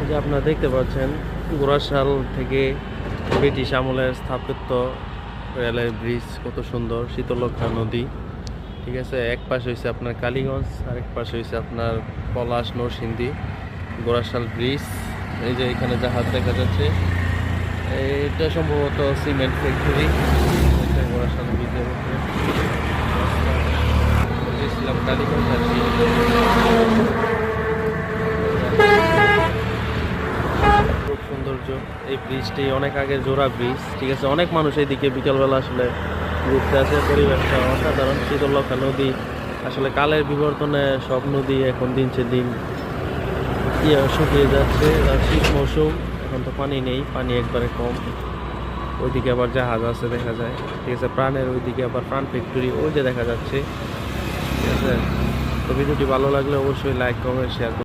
যে আপনারা দেখতে পাচ্ছেন গোরাশাল থেকে ব্রিটিশ আমলের স্থাপত্য রেলের ব্রিজ, কত সুন্দর। শীতলক্ষ্যা নদী, ঠিক আছে। এক পাশে হয়েছে আপনার কালীগঞ্জ, আরেক পাশে হয়েছে আপনার পলাশ, নরসিংদী। গোরাশাল ব্রিজ, এই যে এখানে জাহাজ দেখা যাচ্ছে, এটা সম্ভবত সিমেন্ট ফ্যাক্টরি। এটা গোরাশাল ব্রিজের উপরে গেছিলাম কালীগঞ্জ আর কি। খুব সৌন্দর্য এই ব্রিজটি, অনেক আগের জোড়া ব্রিজ, ঠিক আছে। অনেক মানুষ এইদিকে বিকালবেলা আসলে ঘুরতে আসে। পরিবেশটা অসাধারণ। শীতলক্ষ্যা নদী আসলে কালের বিবর্তনে সব নদী এখন দিনছে দিন শুকিয়ে যাচ্ছে। আর শীত মৌসুম, এখন তো পানি নেই, পানি একবারে কম। ওইদিকে আবার জাহাজ আছে দেখা যায়, ঠিক আছে। প্রাণের ওইদিকে আবার প্রাণ ফ্যাক্টরি ওই যে দেখা যাচ্ছে, ঠিক আছে। তো ভিডিওটি ভালো লাগলে অবশ্যই লাইক, কমেন্ট, শেয়ার।